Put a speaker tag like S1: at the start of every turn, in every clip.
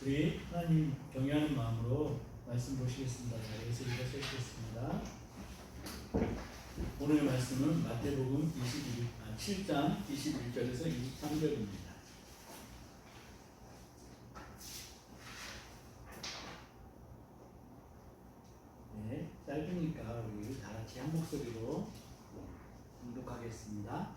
S1: 우리 하나님 경외하는 마음으로 말씀 보시겠습니다. 자, 여기서 읽어주시겠습니다. 오늘 말씀은 마태복음 7장 21절에서 23절입니다. 네, 짧으니까 우리 다 같이 한 목소리로 봉독하겠습니다.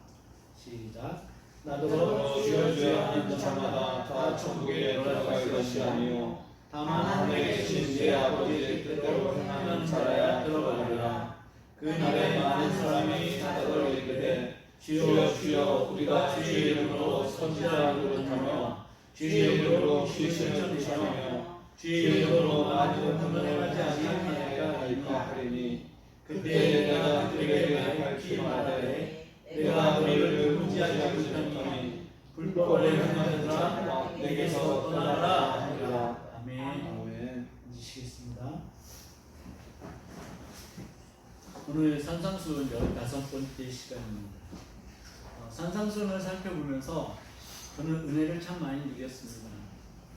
S1: 시작. 나더러
S2: 주여 주여 하는 자마다 다 천국에 들어갈 것이 아니요 다만 하늘에 계신 내 아버지의 뜻대로 행하는 자라야 들어가리라. 그 날에 많은 사람이 나더러 이르되 주여 주여 우리가 주의 이름으로 선지자 노릇하며 주의 이름으로 귀신을 쫓아내며 주의 이름으로 많은 행동을 행하지 아니하나이까 하리니 그때 내가 그들에게 밝히 말하되 내가 너희를 금지하지 못하노니 불법을 행하는 자들아 내게서 떠나라 하니라.
S1: 아멘.
S2: 아멘.
S1: 앉으시겠습니다. 오늘 산상수훈 15번째 시간입니다. 산상수훈을 살펴보면서 저는 은혜를 참 많이 누렸습니다.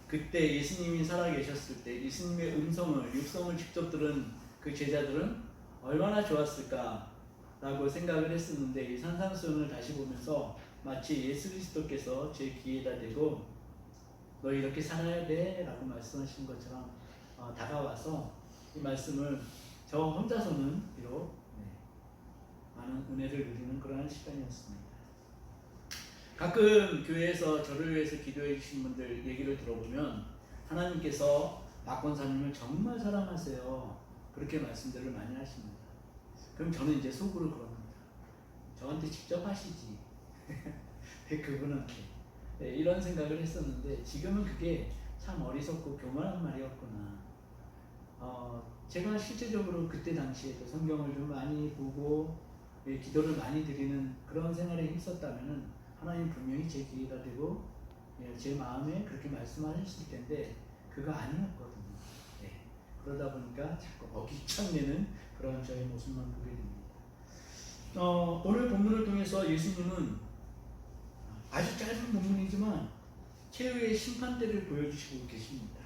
S1: 그때 예수님이 살아계셨을 때 예수님의 육성을 직접 들은 그 제자들은 얼마나 좋았을까 라고 생각을 했었는데, 이 산상수훈을 다시 보면서 마치 예수 그리스도께서 제 귀에다 대고 너 이렇게 살아야 돼 라고 말씀하신 것처럼 다가와서 이 말씀을 저 혼자서는 비록 많은 은혜를 누리는 그러한 시간이었습니다. 가끔 교회에서 저를 위해서 기도해 주신 분들 얘기를 들어보면 하나님께서 박권사님을 정말 사랑하세요 그렇게 말씀들을 많이 하십니다. 그럼 저는 이제 속으로 그럽니다. 저한테 직접 하시지 그분한테 이런 생각을 했었는데, 지금은 그게 참 어리석고 교만한 말이었구나. 제가 실제적으로 그때 당시에도 성경을 좀 많이 보고 기도를 많이 드리는 그런 생활에 힘썼다면 하나님 분명히 제 귀에다 대고 제 마음에 그렇게 말씀하셨을 텐데 그거 아니었거든요. 그러다 보니까 자꾸 어기창내는 그런 저의 모습만 보게 됩니다. 오늘 본문을 통해서 예수님은 아주 짧은 본문이지만 최후의 심판대를 보여주시고 계십니다.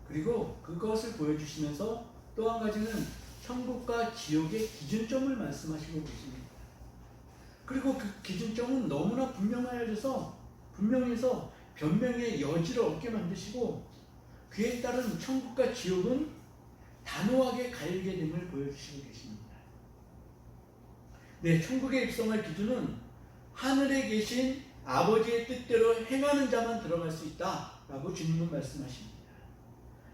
S1: 그리고 그것을 보여주시면서 또 한 가지는 천국과 지옥의 기준점을 말씀하시고 계십니다. 그리고 그 기준점은 너무나 분명해서 변명의 여지를 없게 만드시고, 그에 따른 천국과 지옥은 단호하게 갈게 됨을 보여주시고 계십니다. 네, 천국에 입성할 기준은 하늘에 계신 아버지의 뜻대로 행하는 자만 들어갈 수 있다라고 주님은 말씀하십니다.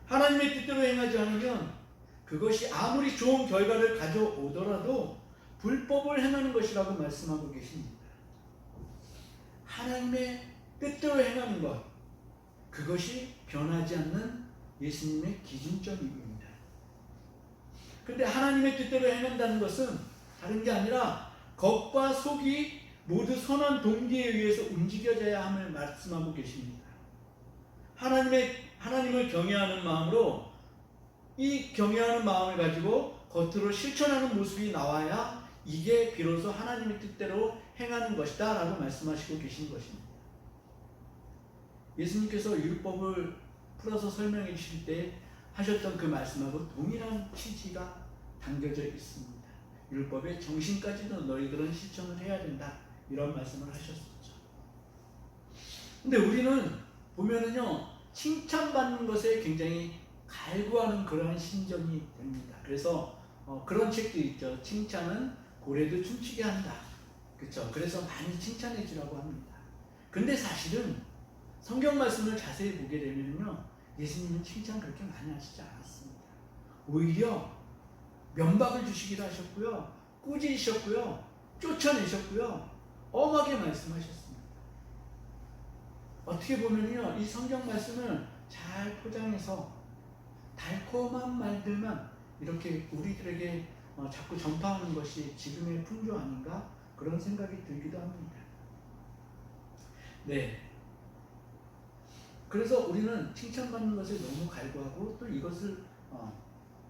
S1: 하나님의 뜻대로 행하지 않으면 그것이 아무리 좋은 결과를 가져오더라도 불법을 행하는 것이라고 말씀하고 계십니다. 하나님의 뜻대로 행하는 것, 그것이 변하지 않는 예수님의 기준점입니다. 그런데 하나님의 뜻대로 행한다는 것은 다른 게 아니라 겉과 속이 모두 선한 동기에 의해서 움직여져야 함을 말씀하고 계십니다. 하나님을 경외하는 마음으로, 이 경외하는 마음을 가지고 겉으로 실천하는 모습이 나와야 이게 비로소 하나님의 뜻대로 행하는 것이다 라고 말씀하시고 계신 것입니다. 예수님께서 율법을 풀어서 설명해 주실 때 하셨던 그 말씀하고 동일한 취지가 담겨져 있습니다. 율법의 정신까지도 너희들은 실천을 해야 된다, 이런 말씀을 하셨었죠. 근데 우리는 보면은요, 칭찬받는 것에 굉장히 갈구하는 그러한 심정이 됩니다. 그래서 그런 책도 있죠. 칭찬은 고래도 춤추게 한다. 그렇죠? 그래서 많이 칭찬해 주라고 합니다. 근데 사실은 성경 말씀을 자세히 보게 되면요, 예수님은 칭찬 그렇게 많이 하시지 않았습니다. 오히려 면박을 주시기도 하셨고요, 꾸짖으셨고요, 쫓아내셨고요, 엄하게 말씀하셨습니다. 어떻게 보면요, 이 성경 말씀을 잘 포장해서 달콤한 말들만 이렇게 우리들에게 자꾸 전파하는 것이 지금의 풍조 아닌가, 그런 생각이 들기도 합니다. 네. 그래서 우리는 칭찬받는 것에 너무 갈구하고 또 이것을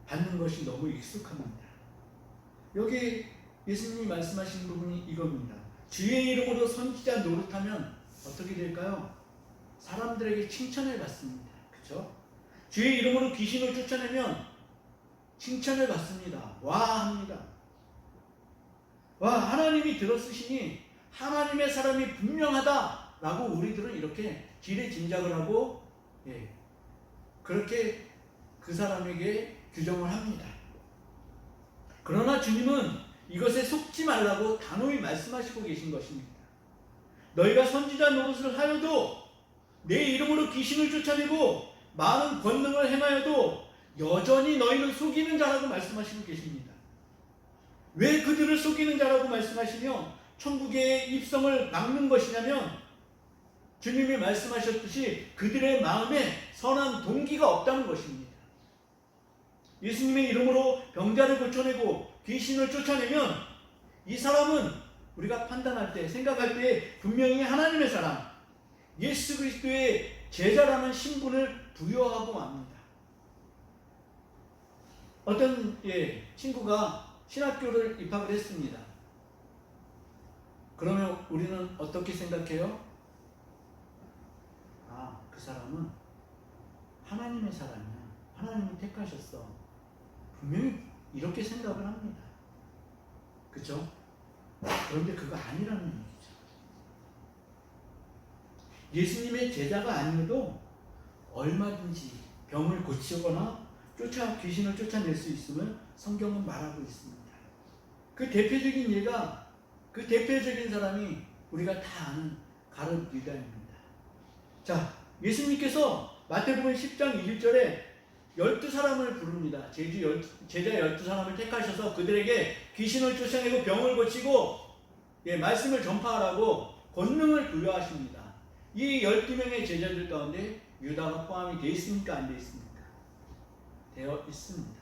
S1: 받는 것이 너무 익숙합니다. 여기 예수님이 말씀하시는 부분이 이겁니다. 주의 이름으로 선지자 노릇하면 어떻게 될까요? 사람들에게 칭찬을 받습니다. 그렇죠? 주의 이름으로 귀신을 쫓아내면 칭찬을 받습니다. 와 합니다. 와, 하나님이 들어쓰시니 하나님의 사람이 분명하다라고 우리들은 이렇게 지레 짐작을 하고 그렇게 그 사람에게 규정을 합니다. 그러나 주님은 이것에 속지 말라고 단호히 말씀하시고 계신 것입니다. 너희가 선지자 노릇을 하여도 내 이름으로 귀신을 쫓아내고 많은 권능을 행하여도 여전히 너희는 속이는 자라고 말씀하시고 계십니다. 왜 그들을 속이는 자라고 말씀하시며 천국의 입성을 막는 것이냐면 주님이 말씀하셨듯이 그들의 마음에 선한 동기가 없다는 것입니다. 예수님의 이름으로 병자를 고쳐내고 귀신을 쫓아내면 이 사람은 우리가 판단할 때, 생각할 때 분명히 하나님의 사람, 예수 그리스도의 제자라는 신분을 부여하고 맙니다. 어떤 친구가 신학교를 입학을 했습니다. 그러면 우리는 어떻게 생각해요? 아, 그 사람은 하나님의 사람이야. 하나님이 택하셨어. 분명히 이렇게 생각을 합니다. 그렇죠? 그런데 그거 아니라는 얘기죠. 예수님의 제자가 아니어도 얼마든지 병을 고치거나 귀신을 쫓아낼 수 있음을 성경은 말하고 있습니다. 그 대표적인 예가, 그 대표적인 사람이 우리가 다 아는 가룟 유다입니다. 자, 예수님께서 마태복음 10장 21절에 12사람을 부릅니다. 제자 12사람을 택하셔서 그들에게 귀신을 쫓아내고 병을 고치고 말씀을 전파하라고 권능을 부여하십니다. 이 12명의 제자들 가운데 유다가 포함이 되어 있습니까? 안 되어 있습니까? 되어 있습니다.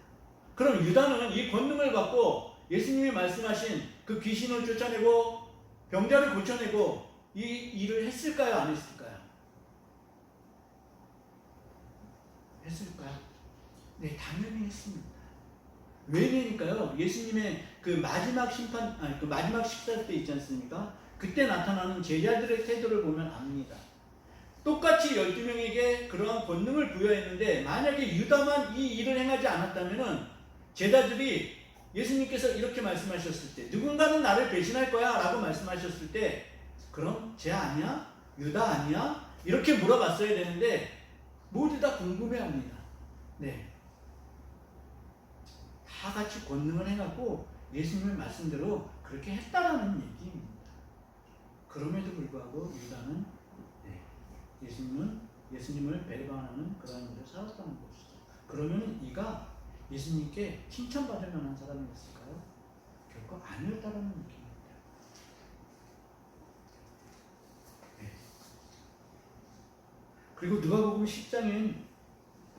S1: 그럼 유다는 이 권능을 받고 예수님이 말씀하신 그 귀신을 쫓아내고 병자를 고쳐내고 이 일을 했을까요? 안 했을까요? 했을까요? 네, 당연히 했습니다. 왜냐니까요? 예수님의 그 마지막 그 마지막 식사 때 있지 않습니까? 그때 나타나는 제자들의 태도를 보면 압니다. 똑같이 12명에게 그러한 권능을 부여했는데 만약에 유다만 이 일을 행하지 않았다면 제자들이 예수님께서 이렇게 말씀하셨을 때 누군가는 나를 배신할 거야 라고 말씀하셨을 때 그럼 쟤 아니야? 유다 아니야? 이렇게 물어봤어야 되는데 모두 다 궁금해합니다. 네, 다 같이 권능을 해갖고 예수님의 말씀대로 그렇게 했다라는 얘기입니다. 그럼에도 불구하고 유다는 예수님을 배반하는 그런 일을 살았다는 것이죠. 그러면 이가 예수님께 칭찬받을 만한 사람이었을까요? 결코 아니었다라는 얘기입니다. 그리고 누가복음 10장엔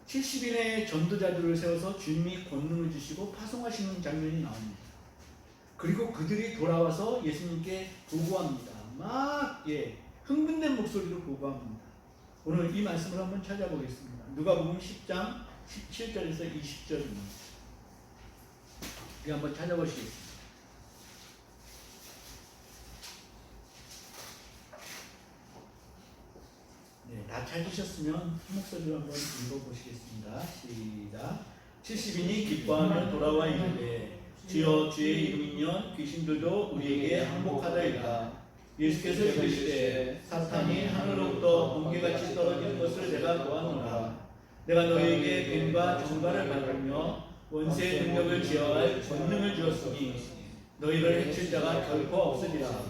S1: 70인의 전도자들을 세워서 주님이 권능을 주시고 파송하시는 장면이 나옵니다. 그리고 그들이 돌아와서 예수님께 보고합니다. 막 흥분된 목소리로 보고합니다. 오늘 이 말씀을 한번 찾아보겠습니다. 누가복음 10장 17절에서 20절입니다. 우리 한번 찾아보시겠습니다. 네, 다 찾으셨으면 한 목소리로 한번 읽어보시겠습니다. 시작. 70인이 기뻐하며 돌아와 이르되 주여 주의 이름이면 귀신들도 우리에게 항복하다이다. 예수께서 이르시되 사탄이 하늘로부터 번개같이 떨어지는 것을 내가 보았노라. 내가 너희에게 뱀과 정갈을 밟으며 원수의 능력을 제어할 권능을 주었으니 너희를 해칠 자가 결코 없으리라.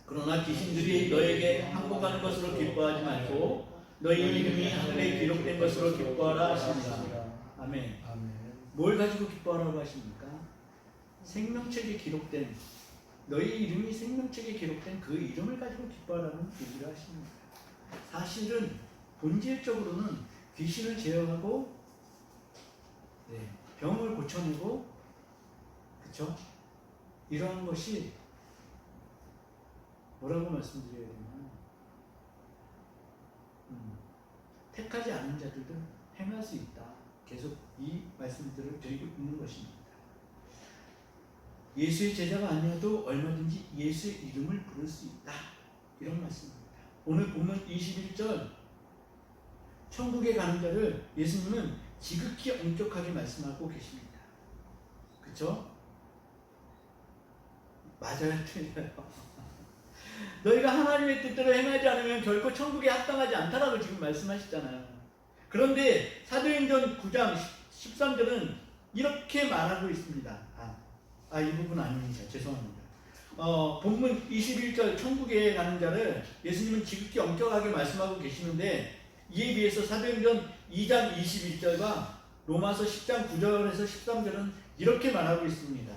S1: 그러나 귀신들이 너희에게 항복하는 것으로 기뻐하지 말고 너희 이름이 하늘에 기록된 것으로 기뻐하라 하십니다. 아멘. 뭘 가지고 기뻐하라고 하십니까? 생명책에 기록된, 너희 이름이 생명책에 기록된 그 이름을 가지고 기뻐하라는 얘기를 하십니다. 사실은 본질적으로는 귀신을 제어하고 병을 고쳐내고, 그쵸? 이러한 것이 뭐라고 말씀드려야 되나? 택하지 않은 자들도 행할 수 있다. 계속 이 말씀들을 드리고 있는 것입니다. 예수의 제자가 아니어도 얼마든지 예수의 이름을 부를 수 있다. 이런 말씀입니다. 오늘 본문 21절 천국에 가는 자를 예수님은 지극히 엄격하게 말씀하고 계십니다. 그쵸? 맞아요, 틀려요. 너희가 하나님의 뜻대로 행하지 않으면 결코 천국에 합당하지 않다라고 지금 말씀하시잖아요. 그런데 사도행전 9장 13절은 이렇게 말하고 있습니다. 이 부분 아닙니다. 죄송합니다. 본문 21절 천국에 가는 자를 예수님은 지극히 엄격하게 말씀하고 계시는데, 이에 비해서 사도행전 2장 21절과 로마서 10장 9절에서 13절은 이렇게 말하고 있습니다.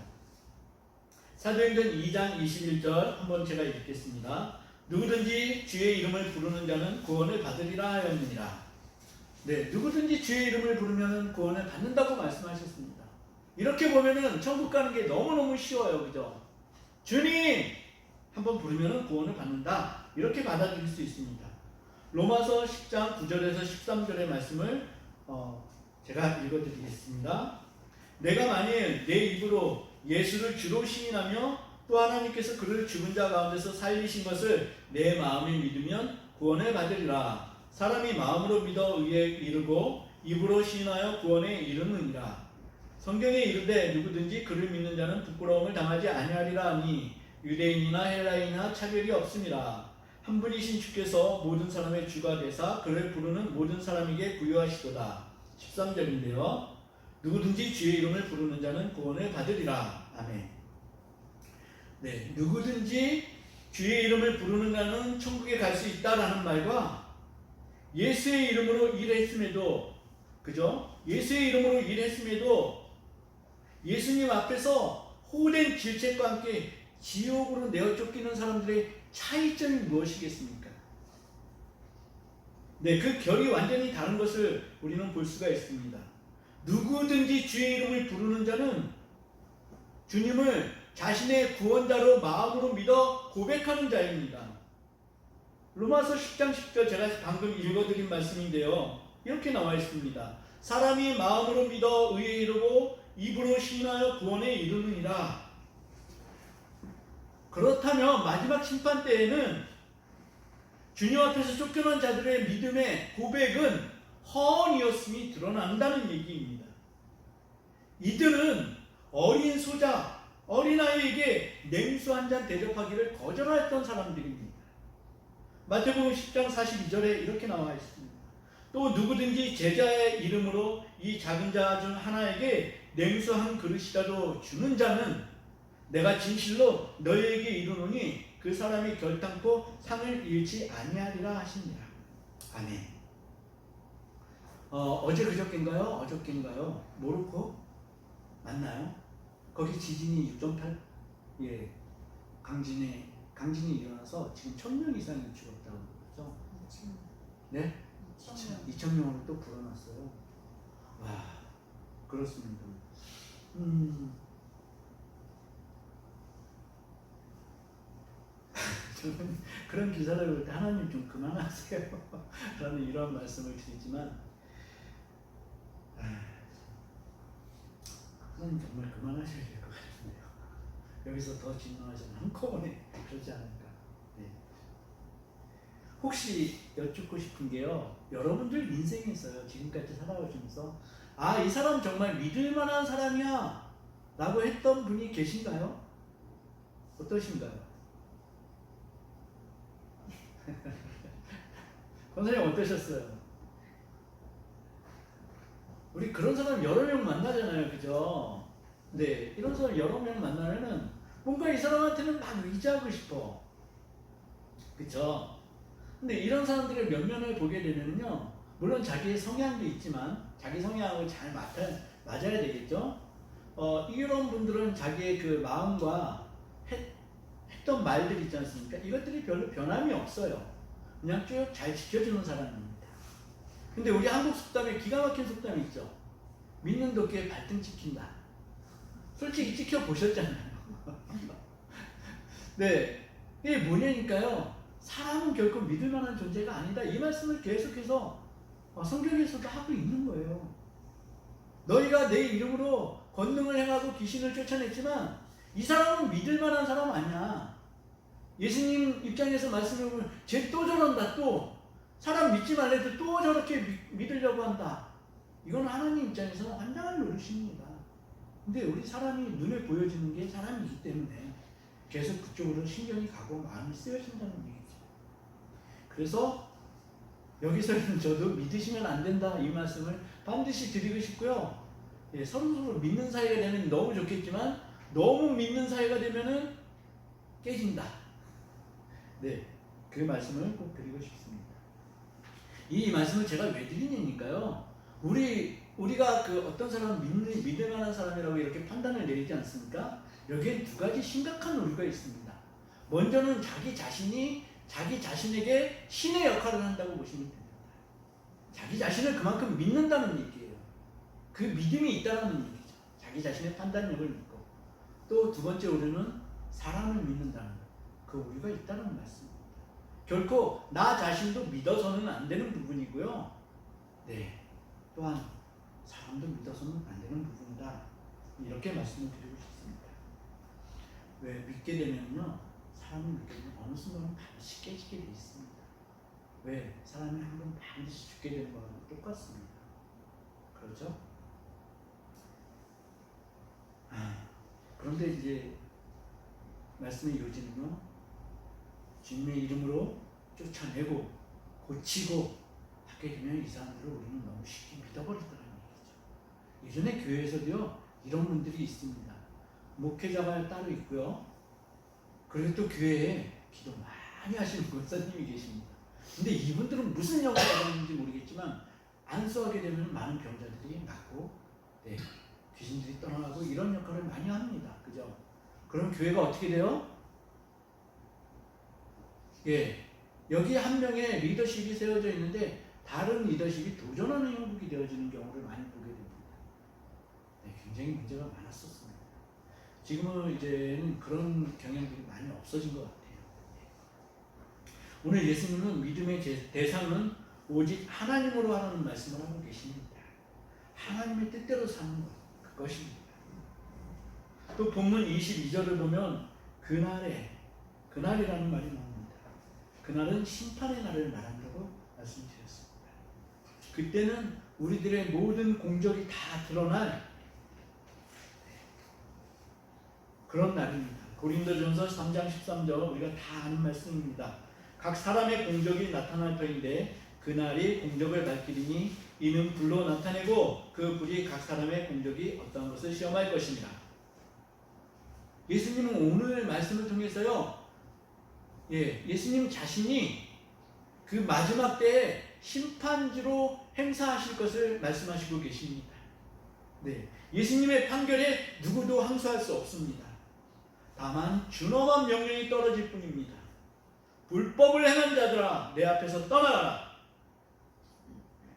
S1: 사도행전 2장 21절 한번 제가 읽겠습니다. 누구든지 주의 이름을 부르는 자는 구원을 받으리라 하였느니라. 네, 누구든지 주의 이름을 부르면 구원을 받는다고 말씀하셨습니다. 이렇게 보면은 천국 가는 게 너무너무 쉬워요. 그죠? 주님! 한번 부르면 구원을 받는다. 이렇게 받아들일 수 있습니다. 로마서 10장 9절에서 13절의 말씀을 제가 읽어드리겠습니다. 내가 만일 내 입으로 예수를 주로 시인하며 또 하나님께서 그를 죽은 자 가운데서 살리신 것을 내 마음에 믿으면 구원을 받으리라. 사람이 마음으로 믿어 의에 이르고 입으로 시인하여 구원에 이르느니라. 성경에 이르되 누구든지 그를 믿는 자는 부끄러움을 당하지 아니하리라 하니 유대인이나 헬라인이나 차별이 없음이라. 한 분이신 주께서 모든 사람의 주가 되사 그를 부르는 모든 사람에게 부여하시도다. 13절인데요. 누구든지 주의 이름을 부르는 자는 구원을 받으리라. 아멘. 네, 누구든지 주의 이름을 부르는 자는 천국에 갈 수 있다라는 말과 예수의 이름으로 일했음에도, 그죠? 예수의 이름으로 일했음에도 예수님 앞에서 호된 질책과 함께 지옥으로 내어 쫓기는 사람들의 차이점이 무엇이겠습니까? 네, 그 결이 완전히 다른 것을 우리는 볼 수가 있습니다. 누구든지 주의 이름을 부르는 자는 주님을 자신의 구원자로 마음으로 믿어 고백하는 자입니다. 로마서 10장 10절 제가 방금 읽어드린 말씀인데요. 이렇게 나와 있습니다. 사람이 마음으로 믿어 의에 이르고 입으로 시인하여 구원에 이르느니라. 그렇다면 마지막 심판 때에는 주님 앞에서 쫓겨난 자들의 믿음의 고백은 허언이었음이 드러난다는 얘기입니다. 이들은 어린 소자, 어린아이에게 냉수 한 잔 대접하기를 거절했던 사람들입니다. 마태복음 10장 42절에 이렇게 나와 있습니다. 또 누구든지 제자의 이름으로 이 작은 자 중 하나에게 냉수 한 그릇이라도 주는 자는 내가 진실로 너희에게 이르노니 그 사람이 결단코 상을 잃지 아니하리라 하십니다. 아멘. 어제 그저께인가요? 어저께인가요? 모로코 맞나요? 거기 지진이 6.8 강진이 일어나서 지금 1000명 이상이 죽었다고 그러죠. 네? 2,000명을 또 불어났어요. 와, 그렇습니다. 저는 그런 기사를 볼 때 하나님 좀 그만하세요 라는 이런 말씀을 드리지만, 하나님 정말 그만하셔야 될 것 같은데요. 여기서 더 진노하시면 한꺼번에 그러지 않을까. 네. 혹시 여쭙고 싶은 게요, 여러분들 인생에서요, 지금까지 살아오시면서 이 사람 정말 믿을 만한 사람이야 라고 했던 분이 계신가요? 어떠신가요? 권사님 어떠셨어요? 우리 그런 사람 여러 명 만나잖아요, 그죠? 네, 이런 사람 여러 명 만나면은 뭔가 이 사람한테는 막 의지하고 싶어, 그쵸? 근데 이런 사람들의 면면을 보게 되면요, 물론 자기의 성향도 있지만 자기 성향하고 잘 맞아야 되겠죠? 이런 분들은 자기의 그 마음과 했던 말들 있지 않습니까? 이것들이 별로 변함이 없어요. 그냥 쭉 잘 지켜주는 사람입니다. 근데 우리 한국 속담에 기가 막힌 속담이 있죠. 믿는 도끼에 발등 찍힌다. 솔직히 찍혀보셨잖아요. 네, 이게 뭐냐니까요, 사람은 결코 믿을 만한 존재가 아니다. 이 말씀을 계속해서 성경에서도 하고 있는 거예요. 너희가 내 이름으로 권능을 행하고 귀신을 쫓아냈지만 이 사람은 믿을 만한 사람 아니야. 예수님 입장에서 말씀해 보면 쟤 또 저런다, 또 사람 믿지 말래도 또 저렇게 믿으려고 한다. 이건 하나님 입장에서 환장할 노릇입니다. 근데 우리 사람이 눈에 보여지는 게 사람이기 때문에 계속 그쪽으로 신경이 가고 마음이 쓰여진다는 얘기죠. 그래서 여기서는 저도 믿으시면 안 된다 이 말씀을 반드시 드리고 싶고요. 예, 서로 믿는 사이가 되면 너무 좋겠지만 너무 믿는 사이가 되면은 깨진다. 네, 그 말씀을 꼭 드리고 싶습니다. 이 말씀을 제가 왜 드리냐니까요. 우리가 그 어떤 사람을 믿을 만한 사람이라고 이렇게 판단을 내리지 않습니까? 여기엔 두 가지 심각한 오류가 있습니다. 먼저는 자기 자신이 자기 자신에게 신의 역할을 한다고 보시면 됩니다. 자기 자신을 그만큼 믿는다는 얘기예요. 그 믿음이 있다는 얘기죠. 자기 자신의 판단력을 믿고. 또 두 번째 오류는 사람을 믿는다는 그 오류가 있다는 말씀입니다. 결코 나 자신도 믿어서는 안 되는 부분이고요. 네, 또한 사람도 믿어서는 안 되는 부분이다. 이렇게 말씀을 드리고 싶습니다. 왜 믿게 되면요, 사람을 믿게 되면 어느 순간은 반드시 깨지게 돼 있습니다. 왜? 사람이 한 번 반드시 죽게 되는 거랑 똑같습니다. 그렇죠? 그런데 이제 말씀의 요지는요, 주님의 이름으로 쫓아내고 고치고 하게 되면 이 사람들을 우리는 너무 쉽게 믿어버리더라는 얘기죠. 예전에 교회에서도요, 이런 분들이 있습니다. 목회자가 따로 있고요, 그리고 또 교회에 기도 많이 하시는 권사님이 계십니다. 근데 이분들은 무슨 역할을 하는지 모르겠지만 안수하게 되면 많은 병자들이 낫고, 네, 귀신들이 떠나가고 이런 역할을 많이 합니다. 그죠? 그럼 교회가 어떻게 돼요? 예, 여기 한 명의 리더십이 세워져 있는데 다른 리더십이 도전하는 형국이 되어지는 경우를 많이 보게 됩니다. 네, 굉장히 문제가 많았었습니다. 지금은 이제는 그런 경향들이 많이 없어진 것 같아요. 오늘 예수님은 믿음의 대상은 오직 하나님으로 하라는 말씀을 하고 계십니다. 하나님의 뜻대로 사는 것, 그것입니다. 또 본문 22절을 보면 그날이라는 말이 나옵니다. 그날은 심판의 날을 말한다고 말씀드렸습니다. 그때는 우리들의 모든 공적이 다 드러날 그런 날입니다. 고린도전서 3장 13절 우리가 다 아는 말씀입니다. 각 사람의 공적이 나타날 터인데 그날이 공적을 밝히리니 이는 불로 나타내고 그 불이 각 사람의 공적이 어떤 것을 시험할 것입니다. 예수님은 오늘 말씀을 통해서요, 예수님 자신이 그 마지막 때에 심판주로 행사하실 것을 말씀하시고 계십니다. 네, 예수님의 판결에 누구도 항소할 수 없습니다. 다만 준엄한 명령이 떨어질 뿐입니다. 불법을 행한 자들아, 내 앞에서 떠나가라.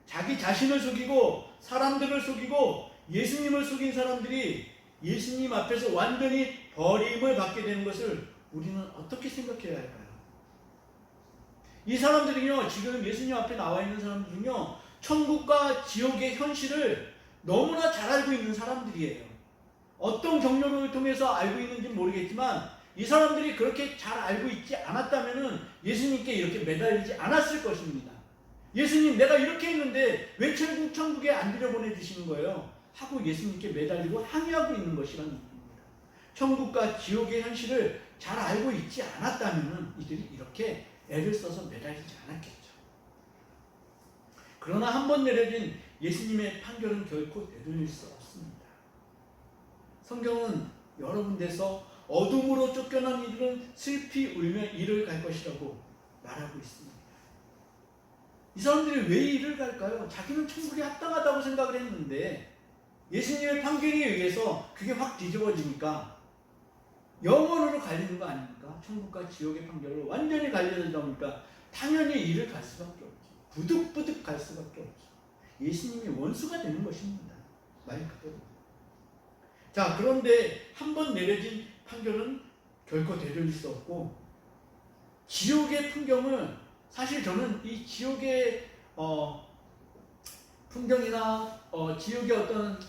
S1: 자기 자신을 속이고 사람들을 속이고 예수님을 속인 사람들이 예수님 앞에서 완전히 버림을 받게 되는 것을 우리는 어떻게 생각해야 할까요? 이 사람들은요, 지금 예수님 앞에 나와 있는 사람들은요, 천국과 지옥의 현실을 너무나 잘 알고 있는 사람들이에요. 어떤 경력을 통해서 알고 있는지 모르겠지만 이 사람들이 그렇게 잘 알고 있지 않았다면 예수님께 이렇게 매달리지 않았을 것입니다. 예수님, 내가 이렇게 했는데 왜 천국에 안 들여보내주시는 거예요? 하고 예수님께 매달리고 항의하고 있는 것이라는 얘기입니다. 천국과 지옥의 현실을 잘 알고 있지 않았다면 이들이 이렇게 애를 써서 매달리지 않았겠죠. 그러나 한 번 내려진 예수님의 판결은 결코 되돌릴 수 없습니다. 성경은 여러 군데서 어둠으로 쫓겨난 이들은 슬피 울며 이를 갈 것이라고 말하고 있습니다. 이 사람들이 왜 이를 갈까요? 자기는 천국에 합당하다고 생각을 했는데 예수님의 판결에 의해서 그게 확 뒤집어지니까 영원으로 갈리는 거 아닙니까? 천국과 지옥의 판결로 완전히 갈려다 보니까 당연히 이를 갈 수밖에 없죠. 부득부득 갈 수밖에 없죠. 예수님이 원수가 되는 것입니다. 말 그대로. 자, 그런데 한 번 내려진 판결은 결코 되돌릴 수 없고, 지옥의 풍경은 사실 저는 이 지옥의 풍경이나 지옥의 어떤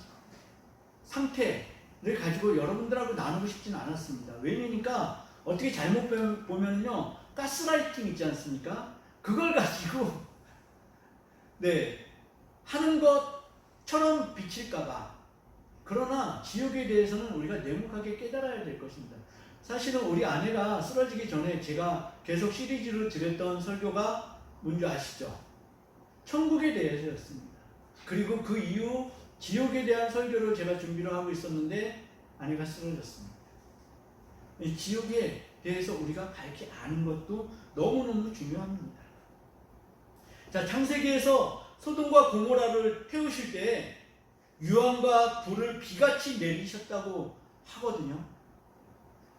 S1: 상태를 가지고 여러분들하고 나누고 싶지는 않았습니다. 왜냐니까 어떻게 잘못 보면요, 가스라이팅 있지 않습니까? 그걸 가지고 네, 하는 것처럼 비칠까봐. 그러나 지옥에 대해서는 우리가 냉혹하게 깨달아야 될 것입니다. 사실은 우리 아내가 쓰러지기 전에 제가 계속 시리즈로 드렸던 설교가 뭔지 아시죠? 천국에 대해서였습니다. 그리고 그 이후 지옥에 대한 설교를 제가 준비를 하고 있었는데 아내가 쓰러졌습니다. 이 지옥에 대해서 우리가 밝히 아는 것도 너무너무 중요합니다. 자, 창세기에서 소돔과 고모라를 태우실 때 유황과 불을 비같이 내리셨다고 하거든요.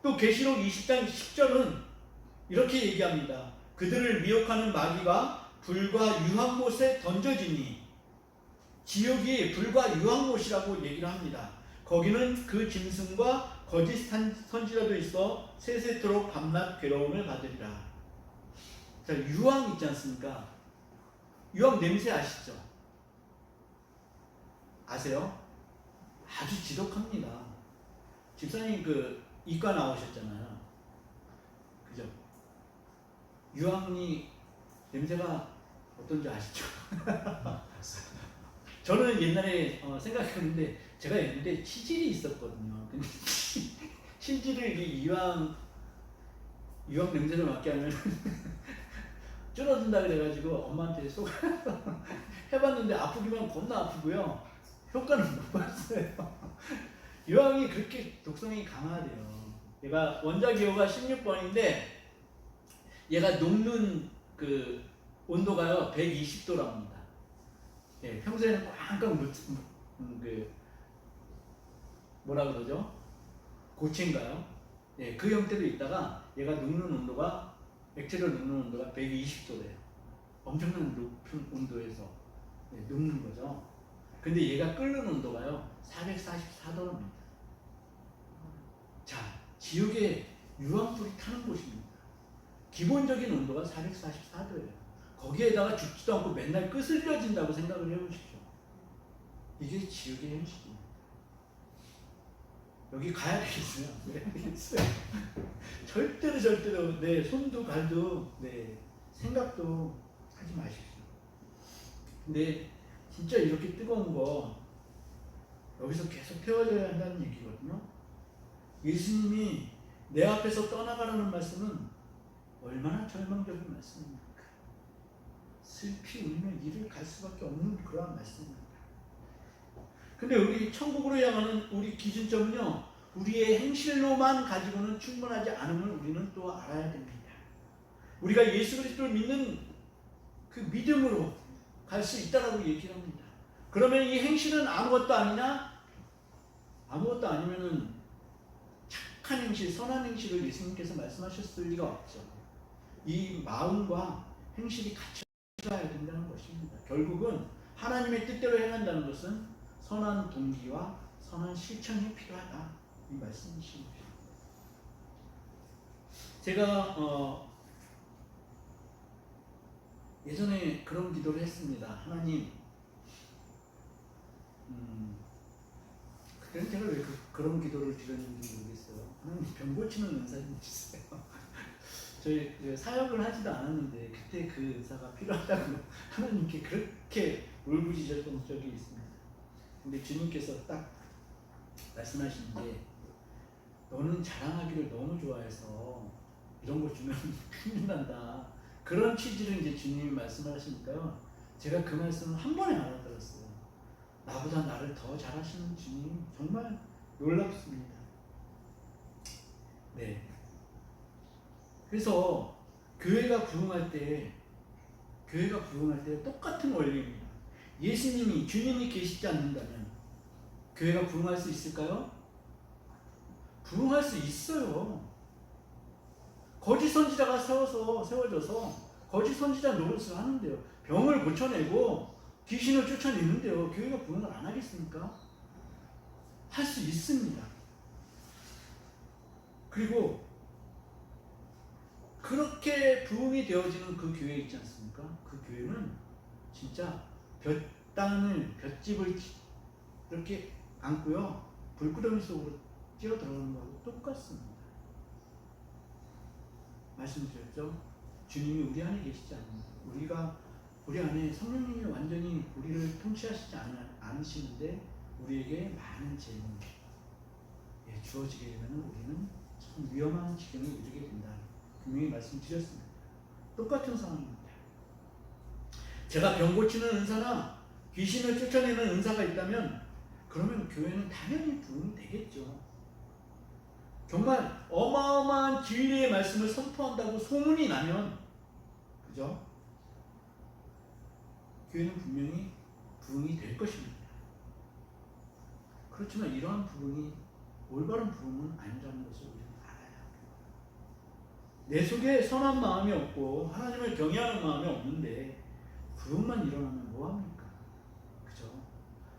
S1: 또 계시록 20장 10절은 이렇게 얘기합니다. 그들을 미혹하는 마귀가 불과 유황못에 던져지니, 지옥이 불과 유황못이라고 얘기를 합니다. 거기는 그 짐승과 거짓 선지자도 있어 세세토록 밤낮 괴로움을 받으리라. 자, 유황 있지 않습니까? 유황 냄새 아시죠? 아세요? 아주 지독합니다. 집사님 그 이과 나오셨잖아요. 그죠? 유황이 냄새가 어떤지 아시죠? 저는 옛날에 생각했는데 제가 옛날에 치질이 있었거든요. 근데 치질을 이 유황 냄새를 맡게 하면 줄어든다 그래가지고 엄마한테 속 해봤는데 아프기만 겁나 아프고요. 효과는 못 봤어요. 유황이 그렇게 독성이 강하대요. 얘가 원자기호가 16번인데 얘가 녹는 그 온도가요 120도랍니다. 예, 평소에는 꽝꽝 그 뭐라 그러죠? 고체인가요? 예, 그 형태로 있다가 얘가 녹는 온도가 액체로 녹는 온도가 120도래요. 엄청난 높은 온도에서 녹는 거죠. 근데 얘가 끓는 온도가요 444도랍니다. 자, 지옥에 유황불이 타는 곳입니다. 기본적인 온도가 444도예요. 거기에다가 죽지도 않고 맨날 끄슬려진다고 생각을 해보십시오. 이게 지옥의 현실입니다. 여기 가야 되겠어요. 절대로 내 손도 발도 생각도 하지 마십시오. 근데 진짜 이렇게 뜨거운 거 여기서 계속 태워져야 한다는 얘기거든요. 예수님이 내 앞에서 떠나가라는 말씀은 얼마나 절망적인 말씀입니까? 슬피 울며 이를 갈 수밖에 없는 그러한 말씀입니다. 근데 우리 천국으로 향하는 우리 기준점은요, 우리의 행실로만 가지고는 충분하지 않음을 우리는 또 알아야 됩니다. 우리가 예수 그리스도를 믿는 그 믿음으로 갈 수 있다라고 얘기를 합니다. 그러면 이 행실은 아무것도 아니냐? 아무것도 아니면은 착한 행실, 선한 행실을 예수님께서 말씀하셨을 리가 없죠. 이 마음과 행실이 같이 가야 된다는 것입니다. 결국은 하나님의 뜻대로 행한다는 것은 선한 동기와 선한 실천이 필요하다, 이 말씀이십니다. 제가 예전에 그런 기도를 했습니다. 하나님, 그래서 제가 왜 그런 기도를 드렸는지 모르겠어요. 하나님, 병 고치는 은사 좀 주세요. 저희 사역을 하지도 않았는데 그때 그 은사가 필요하다고 하나님께 그렇게 울부짖었던 적이 있습니다. 근데 주님께서 딱 말씀하신 게, 너는 자랑하기를 너무 좋아해서 이런 거 주면 큰일 난다, 그런 취지로 이제 주님이 말씀하시니까요, 제가 그 말씀을 한 번에 알아들었어요. 나보다 나를 더 잘하시는 주님, 정말 놀랍습니다. 네. 그래서 교회가 부흥할 때 똑같은 원리입니다. 예수님이, 주님이 계시지 않는다면 교회가 부흥할 수 있을까요? 부흥할 수 있어요. 거짓 선지자가 세워져서 거짓 선지자 노릇을 하는데요. 병을 고쳐내고 귀신을 쫓아내는데요. 교회가 부흥을 안 하겠습니까? 할 수 있습니다. 그리고 그렇게 부흥이 되어지는 그 교회 있지 않습니까? 그 교회는 진짜 볏집을 이렇게 안고요, 불구덩이 속으로 뛰어들어가는 거하고 똑같습니다. 말씀드렸죠? 주님이 우리 안에 계시지 않습니다. 우리가 우리 안에 성령님이 완전히 우리를 통치하시지 않으시는데 우리에게 많은 재능이 주어지게 되면 우리는 참 위험한 지경에 이르게 된다. 분명히 말씀드렸습니다. 똑같은 상황입니다. 제가 병 고치는 은사나 귀신을 쫓아내는 은사가 있다면 그러면 교회는 당연히 부흥이 되겠죠. 정말 어마어마한 진리의 말씀을 선포한다고 소문이 나면, 그죠? 교회는 분명히 부흥이 될 것입니다. 그렇지만 이러한 부흥이 올바른 부흥은 아니라는 것을 우리는 알아야 합니다. 내 속에 선한 마음이 없고 하나님을 경외하는 마음이 없는데 부흥만 일어나면 뭐합니까? 그죠?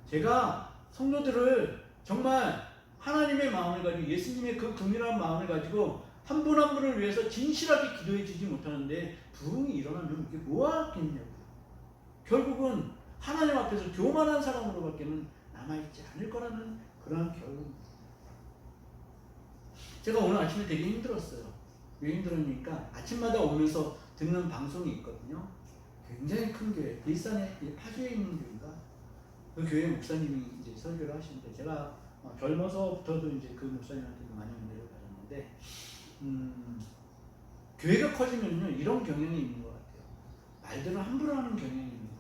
S1: 제가 성도들을 정말 하나님의 마음을 가지고 예수님의 그 긍휼한 마음을 가지고 한 분 한 분을 위해서 진실하게 기도해 주지 못하는데 부흥이 일어나면 이게 뭐하겠냐고. 결국은 하나님 앞에서 교만한 사람으로밖에는 남아있지 않을 거라는 그러한 결론입니다. 제가 오늘 아침에 되게 힘들었어요. 왜 힘들었습니까? 아침마다 오면서 듣는 방송이 있거든요. 굉장히 큰 교회, 일산에 파주에 있는 교회인가? 그 교회 목사님이 이제 설교를 하시는데 제가 젊어서부터도 이제 그 목사님한테 많이 은혜를 받았는데 교회가 커지면요 이런 경향이 있는 것 같아요. 말들을 함부로 하는 경향이 있는 것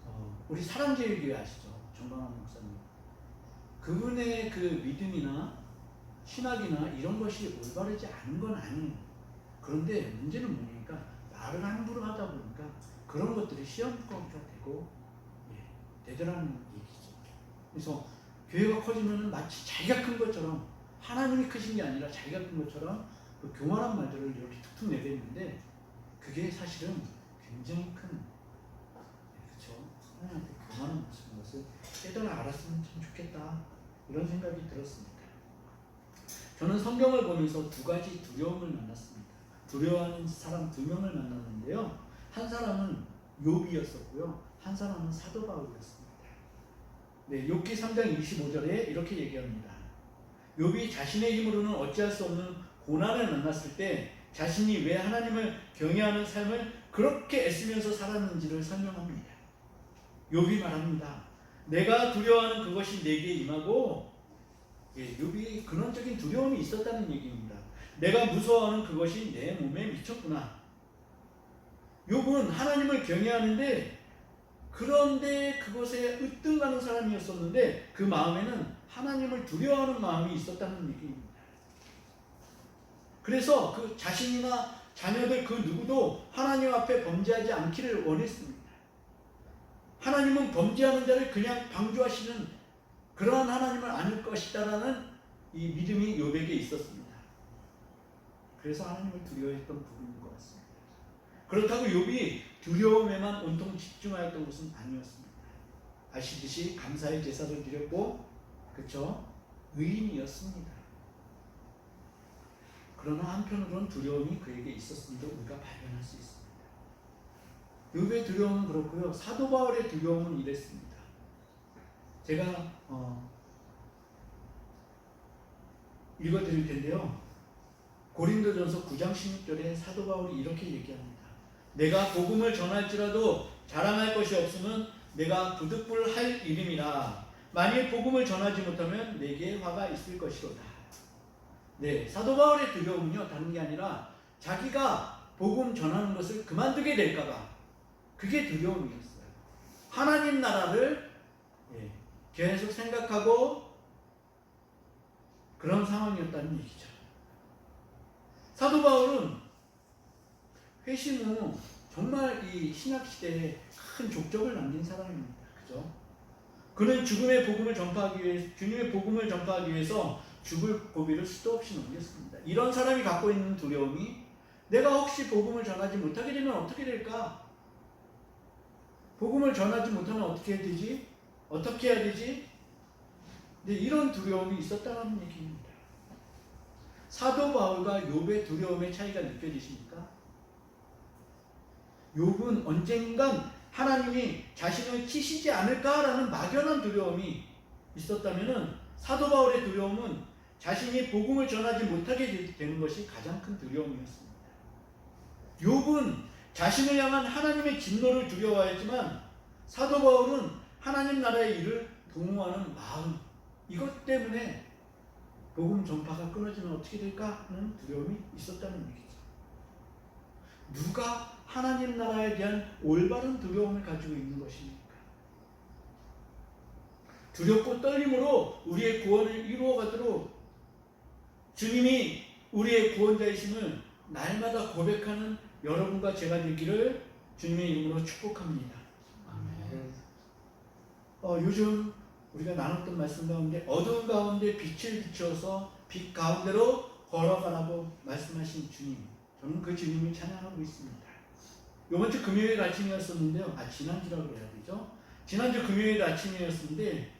S1: 같아요. 우리 사랑제일교회 아시죠? 정광환 목사님. 그분의 그 믿음이나 신학이나 이런 것이 올바르지 않은 건 아니에요. 그런데 문제는 뭐냐니까 말을 함부로 하다 보니까 그런 것들이 시험거리가 되고 되더라는 얘기죠. 그래서 교회가 커지면 마치 자기가 큰 것처럼 하나님이 크신 게 아니라 자기가 큰 것처럼 그 교만한 말들을 이렇게 툭툭 내뱉는데 그게 사실은 굉장히 큰 그렇죠. 하나님한테 교만한 모습인 것을 깨달아 알았으면 참 좋겠다 이런 생각이 들었습니다. 저는 성경을 보면서 두 가지 두려움을 만났습니다. 두려워하는 사람 두 명을 만났는데요. 한 사람은 욥이었었고요. 한 사람은 사도 바울이었습니다. 네, 욥기 3장 25절에 이렇게 얘기합니다. 욥이 자신의 힘으로는 어찌할 수 없는 고난을 만났을 때 자신이 왜 하나님을 경외하는 삶을 그렇게 애쓰면서 살았는지를 설명합니다. 욥이 말합니다. 내가 두려워하는 그것이 내게 임하고 욥이 근원적인 두려움이 있었다는 얘기입니다. 내가 무서워하는 그것이 내 몸에 미쳤구나. 욥은 하나님을 경외하는데 그런데 그것에 으뜸가는 사람이었었는데 그 마음에는 하나님을 두려워하는 마음이 있었다는 얘기입니다. 그래서 그 자신이나 자녀들 그 누구도 하나님 앞에 범죄하지 않기를 원했습니다. 하나님은 범죄하는 자를 그냥 방조하시는 그러한 하나님을 아닐 것이다라는 이 믿음이 욥에게 있었습니다. 그래서 하나님을 두려워했던 부분인 것 같습니다. 그렇다고 욥이 두려움에만 온통 집중하였던 것은 아니었습니다. 아시듯이 감사의 제사를 드렸고, 그렇죠? 의인이었습니다. 그러나 한편으로는 두려움이 그에게 있었음도 우리가 발견할 수 있습니다. 욥의 두려움은 그렇고요. 사도 바울의 두려움은 이랬습니다. 제가 읽어드릴 텐데요. 고린도전서 9장 16절에 사도 바울이 이렇게 얘기합니다. 내가 복음을 전할지라도 자랑할 것이 없으면 내가 부득불할 일임이라. 만일 복음을 전하지 못하면 내게 화가 있을 것이로다. 네, 사도 바울의 두려움은요 다른 게 아니라 자기가 복음 전하는 것을 그만두게 될까봐 그게 두려움이었어요. 하나님 나라를 계속 생각하고 그런 상황이었다는 얘기죠. 사도 바울은 회심 후 정말 이 신약 시대에 큰 족적을 남긴 사람입니다. 그죠? 그는 죽음의 복음을 전파하기 위해 주님의 복음을 전파하기 위해서 죽을 고비를 수도 없이 넘겼습니다. 이런 사람이 갖고 있는 두려움이 내가 혹시 복음을 전하지 못하게 되면 어떻게 될까? 복음을 전하지 못하면 어떻게 해야 되지? 어떻게 해야 되지? 네, 이런 두려움이 있었다는 얘기입니다. 사도 바울과 욥의 두려움의 차이가 느껴지십니까? 욥은 언젠간 하나님이 자신을 치시지 않을까라는 막연한 두려움이 있었다면 사도 바울의 두려움은 자신이 복음을 전하지 못하게 되는 것이 가장 큰 두려움이었습니다. 욥은 자신을 향한 하나님의 진노를 두려워했지만 사도 바울은 하나님 나라의 일을 도모하는 마음, 이것 때문에 복음 전파가 끊어지면 어떻게 될까 하는 두려움이 있었다는 얘기죠. 누가 하나님 나라에 대한 올바른 두려움을 가지고 있는 것입니까? 두렵고 떨림으로 우리의 구원을 이루어가도록 주님이 우리의 구원자이심을 날마다 고백하는 여러분과 제가 되기를 주님의 이름으로 축복합니다.
S2: 아멘.
S1: 요즘 우리가 나눴던 말씀 가운데 어두운 가운데 빛을 비추어서 빛 가운데로 걸어가라고 말씀하신 주님, 저는 그 주님을 찬양하고 있습니다. 이번 주 금요일 아침이었었는데요. 지난주라고 해야 되죠. 지난주 금요일 아침이었는데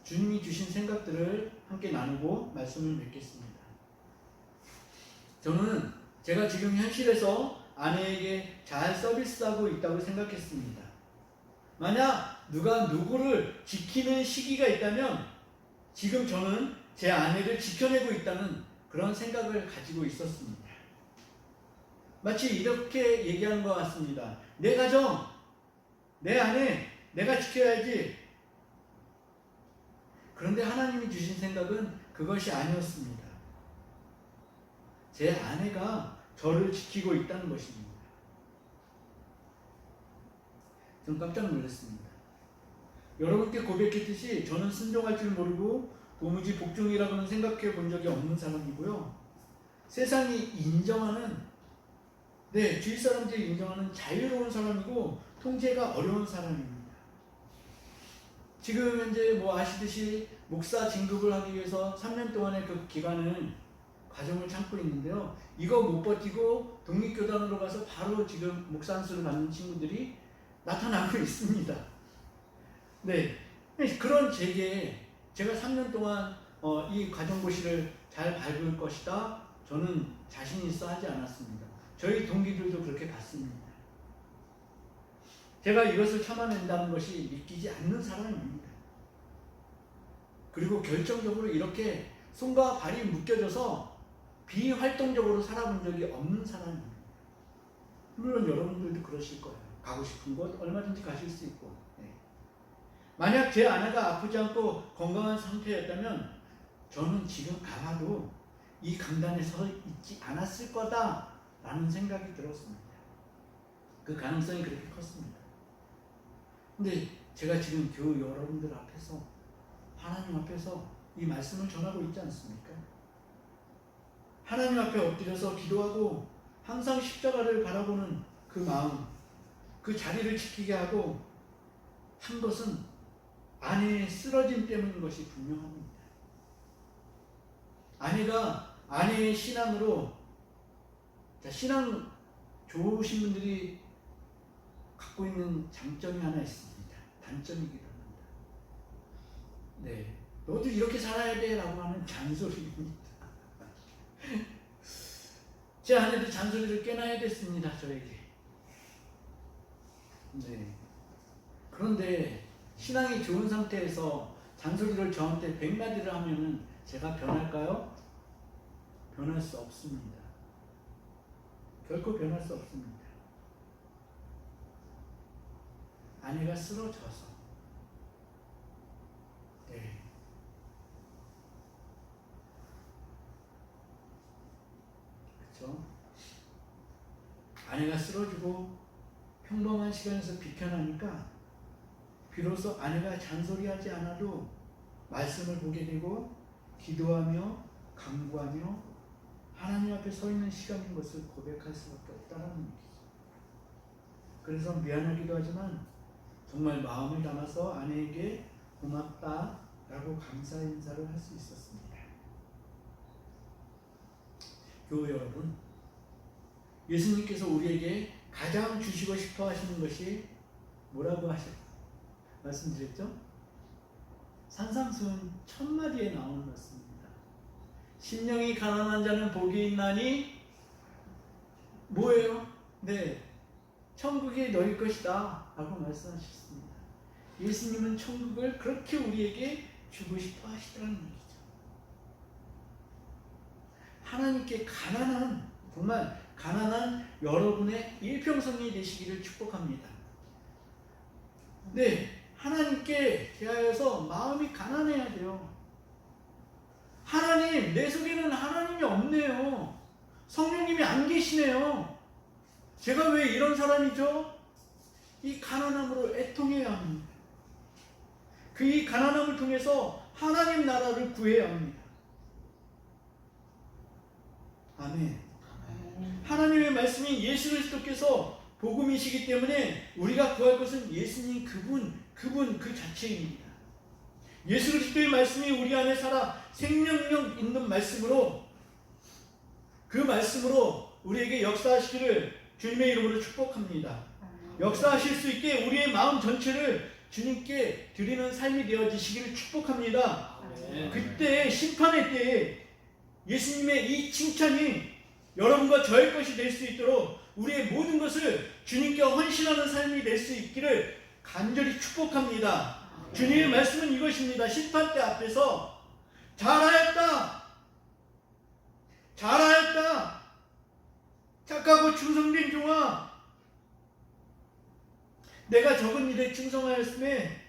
S1: 주님이 주신 생각들을 함께 나누고 말씀을 맺겠습니다. 저는 제가 지금 현실에서 아내에게 잘 서비스하고 있다고 생각했습니다. 만약 누가 누구를 지키는 시기가 있다면 지금 저는 제 아내를 지켜내고 있다는 그런 생각을 가지고 있었습니다. 마치 이렇게 얘기하는 것 같습니다. 내 가정, 내 아내, 내가 지켜야지. 그런데 하나님이 주신 생각은 그것이 아니었습니다. 제 아내가 저를 지키고 있다는 것입니다. 저는 깜짝 놀랐습니다. 여러분께 고백했듯이 저는 순종할 줄 모르고 도무지 복종이라고는 생각해 본 적이 없는 사람이고요. 세상이 인정하는, 주위 사람들이 인정하는 자유로운 사람이고 통제가 어려운 사람입니다. 지금 현재 아시듯이 목사 진급을 하기 위해서 3년 동안의 그 기간을 과정을 참고 있는데요. 이거 못 버티고 독립교단으로 가서 바로 지금 목사 안수를 받는 친구들이 나타나고 있습니다. 그런 제가 3년 동안 이 가정고시를 잘 밟을 것이다, 저는 자신 있어 하지 않았습니다. 저희 동기들도 그렇게 봤습니다. 제가 이것을 참아낸다는 것이 믿기지 않는 사람입니다. 그리고 결정적으로 이렇게 손과 발이 묶여져서 비활동적으로 살아본 적이 없는 사람입니다. 물론 여러분들도 그러실 거예요. 가고 싶은 곳 얼마든지 가실 수 있고. 만약 제 아내가 아프지 않고 건강한 상태였다면 저는 지금 아마도 이 강단에 서 있지 않았을 거다라는 생각이 들었습니다. 그 가능성이 그렇게 컸습니다. 근데 제가 지금 교회 여러분들 앞에서, 하나님 앞에서 이 말씀을 전하고 있지 않습니까? 하나님 앞에 엎드려서 기도하고 항상 십자가를 바라보는 그 마음, 그 자리를 지키게 하고 한 것은 아내의 쓰러짐 때문인 것이 분명합니다. 아내가 아내의 신앙으로, 신앙 좋으신 분들이 갖고 있는 장점이 하나 있습니다. 단점이기도 합니다. 너도 이렇게 살아야 돼 라고 하는 잔소리입니다. 제 아내도 잔소리를 꽤나 해댔습니다, 저에게. 그런데 신앙이 좋은 상태에서 잔소리를 저한테 100마디를 하면은 제가 변할까요? 변할 수 없습니다. 결코 변할 수 없습니다. 아내가 쓰러져서. 그렇죠? 아내가 쓰러지고 평범한 시간에서 비켜나니까 비로소 아내가 잔소리하지 않아도 말씀을 보게 되고 기도하며 간구하며 하나님 앞에 서 있는 시간인 것을 고백할 수밖에 없다는 얘기죠. 그래서 미안하기도 하지만 정말 마음을 담아서 아내에게 고맙다라고 감사 인사를 할 수 있었습니다. 교회 여러분, 예수님께서 우리에게 가장 주시고 싶어 하시는 것이 뭐라고 말씀드렸죠? 산상수훈 1000마디에 나오는 말씀입니다. 심령이 가난한 자는 복이 있나니 뭐예요? 천국이 너희 것이다 라고 말씀하셨습니다. 예수님은 천국을 그렇게 우리에게 주고 싶어 하시더라는 얘기죠. 하나님께 가난한, 정말 가난한 여러분의 일평성이 되시기를 축복합니다. 네, 하나님께 대하여서 마음이 가난해야 돼요. 하나님, 내 속에는 하나님이 없네요. 성령님이 안 계시네요. 제가 왜 이런 사람이죠? 이 가난함으로 애통해야 합니다. 그 이 가난함을 통해서 하나님 나라를 구해야 합니다. 아멘. 하나님의 말씀이 예수 그리스도께서 복음이시기 때문에 우리가 구할 것은 예수님 그분 그 자체입니다. 예수 그리스도의 말씀이 우리 안에 살아 생명력 있는 말씀으로, 그 말씀으로 우리에게 역사하시기를 주님의 이름으로 축복합니다. 역사하실 수 있게 우리의 마음 전체를 주님께 드리는 삶이 되어지시기를 축복합니다. 그때 심판의 때에 예수님의 이 칭찬이 여러분과 저의 것이 될 수 있도록 우리의 모든 것을 주님께 헌신하는 삶이 될 수 있기를 간절히 축복합니다. 주님의 말씀은 이것입니다. 심판대 앞에서 잘하였다, 잘하였다, 착하고 충성된 종아, 내가 적은 일에 충성하였음에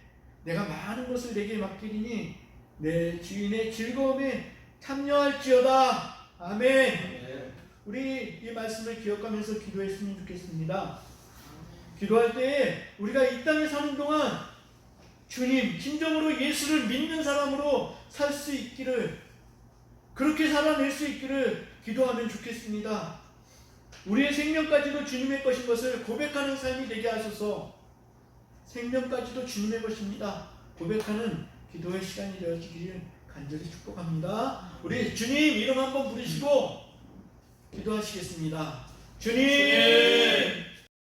S1: 내가 많은 것을 내게 맡기리니 내 주인의 즐거움에 참여할지어다. 아멘. 우리 이 말씀을 기억하면서 기도했으면 좋겠습니다. 기도할 때에 우리가 이 땅에 사는 동안 주님, 진정으로 예수를 믿는 사람으로 살 수 있기를, 그렇게 살아낼 수 있기를 기도하면 좋겠습니다. 우리의 생명까지도 주님의 것인 것을 고백하는 삶이 되게 하소서. 생명까지도 주님의 것입니다. 고백하는 기도의 시간이 되어지기를 간절히 축복합니다. 우리 주님 이름 한번 부르시고 기도하시겠습니다. 주님,